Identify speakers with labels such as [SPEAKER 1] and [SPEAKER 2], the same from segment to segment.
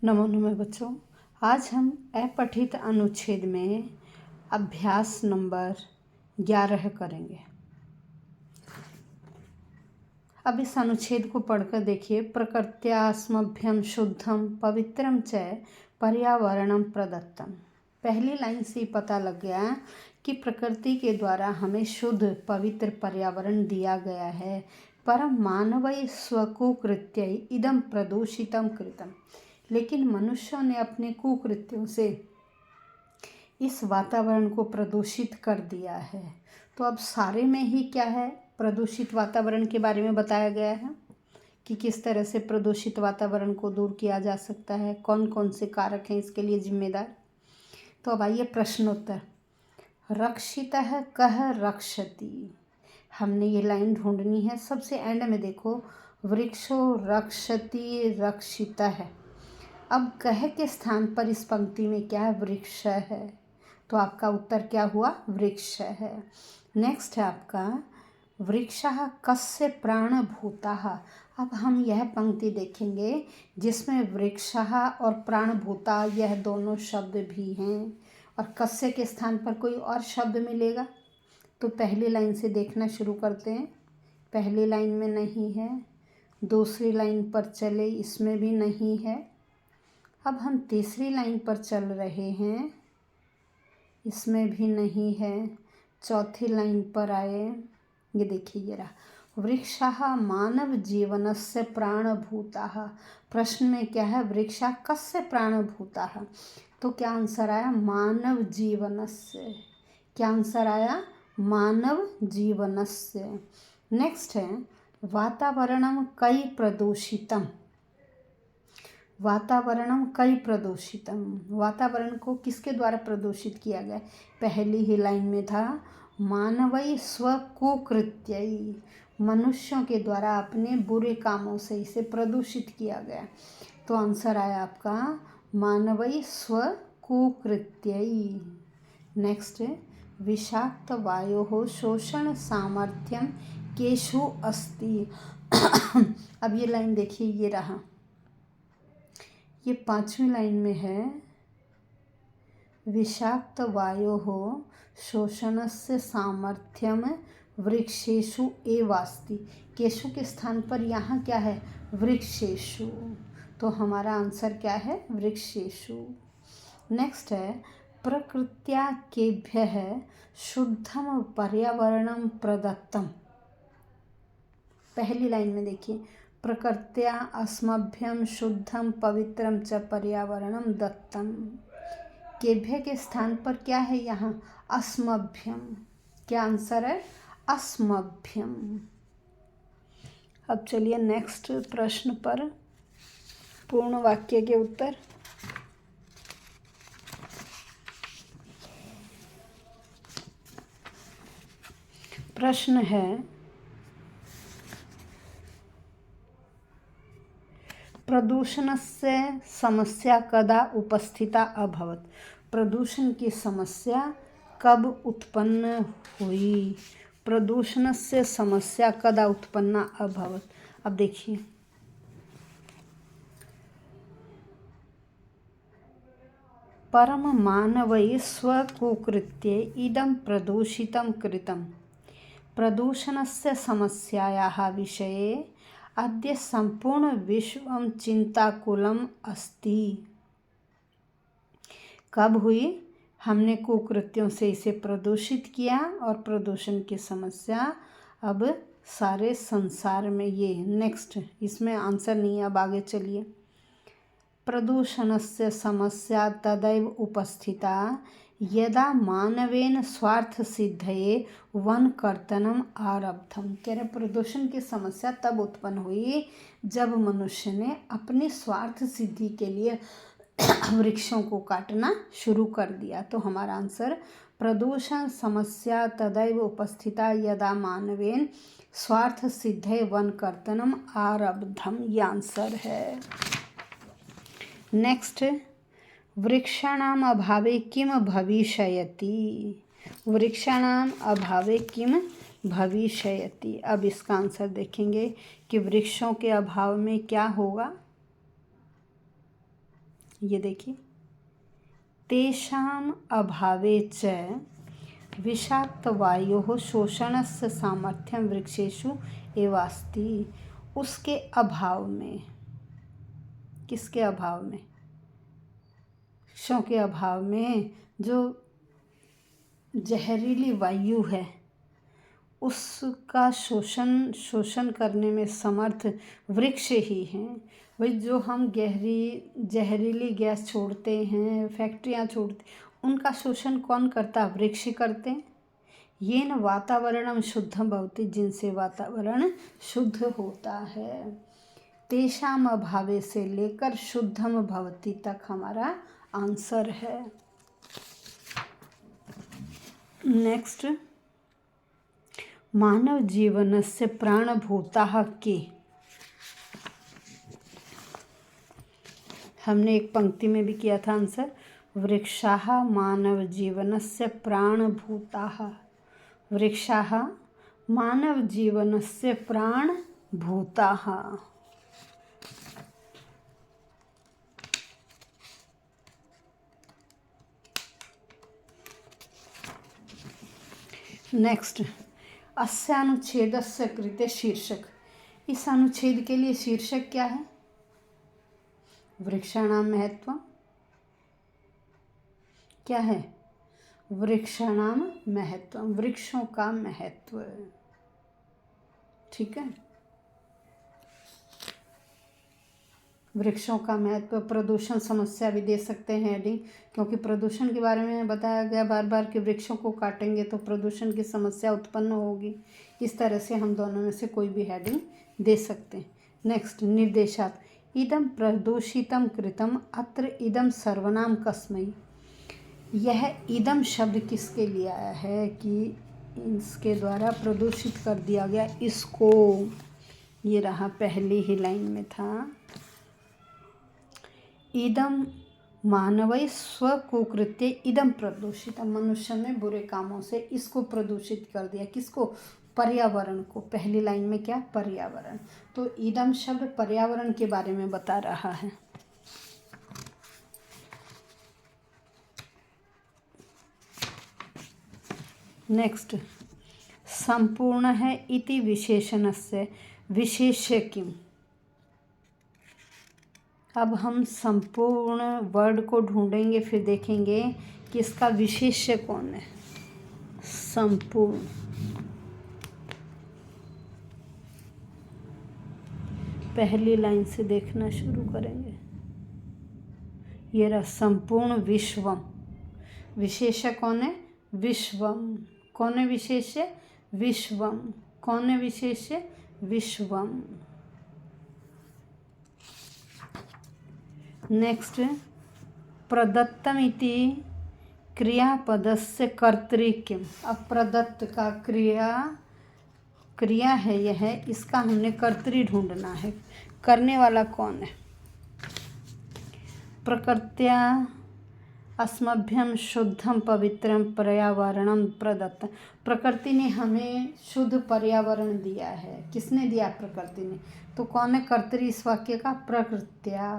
[SPEAKER 1] नमो नमः बच्चों, आज हम अपठित अनुच्छेद में अभ्यास नंबर 11 करेंगे। अब इस अनुच्छेद को पढ़कर देखिए। प्रकृत्यास्मभ्यम शुद्धम पवित्रम च पर्यावरणम प्रदत्तम। पहली लाइन से ही पता लग गया कि प्रकृति के द्वारा हमें शुद्ध पवित्र पर्यावरण दिया गया है। परम मानवै स्वकुकृत्यै इदं प्रदूषितं कृतम्। लेकिन मनुष्यों ने अपने कुकृत्यों से इस वातावरण को प्रदूषित कर दिया है। तो अब सारे में ही क्या है, प्रदूषित वातावरण के बारे में बताया गया है कि किस तरह से प्रदूषित वातावरण को दूर किया जा सकता है, कौन कौन से कारक हैं इसके लिए जिम्मेदार। तो अब आइए प्रश्नोत्तर। रक्षितः कः रक्षति। हमने ये लाइन ढूंढनी है। सबसे एंड में देखो, वृक्षो रक्षति रक्षितः है। अब कह के स्थान पर इस पंक्ति में क्या है, वृक्ष है। तो आपका उत्तर क्या हुआ, वृक्ष है। नेक्स्ट है आपका वृक्षः कस्य प्राणभूतः। अब हम यह पंक्ति देखेंगे जिसमें वृक्षः और प्राणभूता यह दोनों शब्द भी हैं और कस्य के स्थान पर कोई और शब्द मिलेगा। तो पहली लाइन से देखना शुरू करते हैं। पहली लाइन में नहीं है, दूसरी लाइन पर चले, इसमें भी नहीं है। अब हम तीसरी लाइन पर चल रहे हैं, इसमें भी नहीं है। चौथी लाइन पर आए, ये देखिए, ये रहा, वृक्षः मानव जीवनस्य प्राणभूतः। प्रश्न में क्या है, वृक्षः कस्य प्राणभूतः। तो क्या आंसर आया, मानव जीवनस्य। क्या आंसर आया, मानव जीवनस्य। नेक्स्ट है वातावरणम कई प्रदूषितम। वातावरणम कई प्रदूषितम। वातावरण को किसके द्वारा प्रदूषित किया गया। पहली ही लाइन में था मानवै स्वकुकृत्यै। मनुष्यों के द्वारा अपने बुरे कामों से इसे प्रदूषित किया गया। तो आंसर आया आपका मानवै स्वकुकृत्यै। नेक्स्ट विषाक्त वायोः शोषण सामर्थ्यम केषु अस्ति। अब ये लाइन देखिए, ये रहा, ये 5वीं लाइन में है, विषाक्त वायोः शोषणस्य सामर्थ्यम वृक्षेषु एव अस्ति। केशु के स्थान पर यहाँ क्या है, वृक्षेषु। तो हमारा आंसर क्या है, वृक्षेषु। नेक्स्ट है प्रकृत्या केभ्यः शुद्धम पर्यावरणम प्रदत्तम। पहली लाइन में देखिए, प्रकृत्या अस्मभ्यम शुद्धम पवित्रम च पर्यावरणम दत्तम। केभ्य के स्थान पर क्या है, यहाँ अस्मभ्यम। क्या आंसर है, अस्मभ्यम। अब चलिए नेक्स्ट प्रश्न पर, पूर्ण वाक्य के उत्तर। प्रश्न है प्रदूषणस्य समस्या कदा उपस्थिता अभवत। प्रदूषण की समस्या कब उत्पन्न हुई। प्रदूषणस्य समस्या कदा उत्पन्ना अभवत। अब देखिए, परम मानवै स्वकुकृत्ये इदं प्रदूषितं कृतम्। प्रदूषणस्य समस्यायाः विषये अद्य संपूर्ण विश्वं चिंताकुलम अस्ति। कब हुई, हमने कुकृत्यों से इसे प्रदूषित किया और प्रदूषण की समस्या अब सारे संसार में ये। नेक्स्ट, इसमें आंसर नहीं है, अब आगे चलिए। प्रदूषणस्य समस्या तदैव उपस्थिता यदा मानवेन स्वार्थ सिद्धये वनकर्तनम आरब्धम। कह रहे प्रदूषण की समस्या तब उत्पन्न हुई जब मनुष्य ने अपनी स्वार्थ सिद्धि के लिए वृक्षों को काटना शुरू कर दिया। तो हमारा आंसर प्रदूषण समस्या तदैव उपस्थिता यदा मानवेन स्वार्थ सिद्धये वनकर्तनम आरब्धम, ये आंसर है। नेक्स्ट, वृक्षाणाम अभावे किम भविष्यति। वृक्षाणाम अभावे किम भविष्यति। अब इसका आंसर देखेंगे कि वृक्षों के अभाव में क्या होगा। ये देखिए, तेषाम अभावे च विषाक्त वायोः शोषणस्य सामर्थ्यं वृक्षेषु एवास्ति। उसके अभाव में, किसके अभाव में? वृक्षों के अभाव में जो जहरीली वायु है उसका शोषण करने में समर्थ वृक्ष ही हैं। वही जो हम जहरीली गैस छोड़ते हैं, फैक्ट्रियाँ छोड़ते, उनका शोषण कौन करता? वृक्ष करते हैं। येन वातावरणम शुद्धम भवति, जिनसे वातावरण शुद्ध होता है। तेषाम अभावे से लेकर शुद्धम भवति तक हमारा आंसर है। नेक्स्ट, मानव जीवनस्य प्राणभूताः के। हमने एक पंक्ति में भी किया था आंसर, वृक्षाः मानव जीवनस्य प्राणभूताः। वृक्षाः मानव जीवनस्य प्राणभूताः। नेक्स्ट, अस्य अनुच्छेदस्य कृते शीर्षक। इस अनुच्छेद के लिए शीर्षक क्या है? वृक्षाणां महत्व। क्या है? वृक्षाणां महत्व, वृक्षों का महत्व। ठीक है, वृक्षों का महत्व। प्रदूषण समस्या भी दे सकते हैं हेडिंग, क्योंकि प्रदूषण के बारे में बताया गया बार बार कि वृक्षों को काटेंगे तो प्रदूषण की समस्या उत्पन्न होगी। इस तरह से हम दोनों में से कोई भी हेडिंग दे सकते हैं। नेक्स्ट, निर्देशात्। इदं प्रदूषितं कृतम् अत्र इदं सर्वनाम कस्मै। यह इदम शब्द किसके लिए आया है कि इसके द्वारा प्रदूषित कर दिया गया इसको। ये रहा, पहली ही लाइन में था, इदम मानवै स्वकुकृत्य इदम प्रदूषित। मनुष्य ने बुरे कामों से इसको प्रदूषित कर दिया। किसको? पर्यावरण को। पहली लाइन में क्या? पर्यावरण। तो इदम शब्द पर्यावरण के बारे में बता रहा है। नेक्स्ट, संपूर्ण है इति विशेषणस्य विशेष्य किम। अब हम संपूर्ण वर्ड को ढूंढेंगे, फिर देखेंगे कि इसका विशेष्य कौन है। संपूर्ण, पहली लाइन से देखना शुरू करेंगे। ये रहा, संपूर्ण विश्वम। विशेष्य कौन है? विश्वम। कौन है विशेष्य? विश्वम। कौन है विशेष्य? विश्वम। नेक्स्ट, प्रदत्तम इति क्रियापदस्य कर्तृ किम। अब प्रदत्त का क्रिया है यह, इसका हमने कर्तृ ढूंढना है। करने वाला कौन है? प्रकृत्या अस्मभ्यं शुद्धं पवित्रं पर्यावरणं प्रदत्त। प्रकृति ने हमें शुद्ध पर्यावरण दिया है। किसने दिया? प्रकृति ने। तो कौन है कर्तृ इस वाक्य का? प्रकृत्या।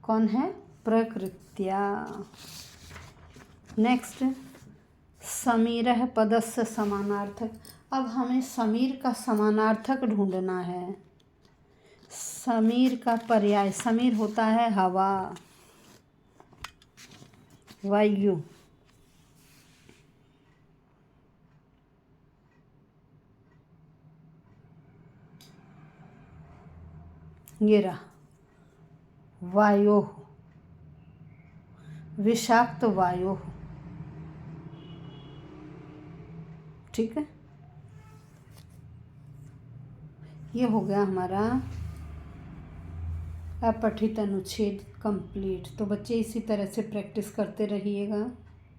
[SPEAKER 1] कौन है? प्रकृत्या। नेक्स्ट, समीरः पदस्य समानार्थक। अब हमें समीर का समानार्थक ढूंढना है। समीर का पर्याय, समीर होता है हवा, वायु। ये रहा, वायु, विषाक्त वायु। ठीक है, ये हो गया हमारा अपठित अनुच्छेद कंप्लीट। तो बच्चे इसी तरह से प्रैक्टिस करते रहिएगा।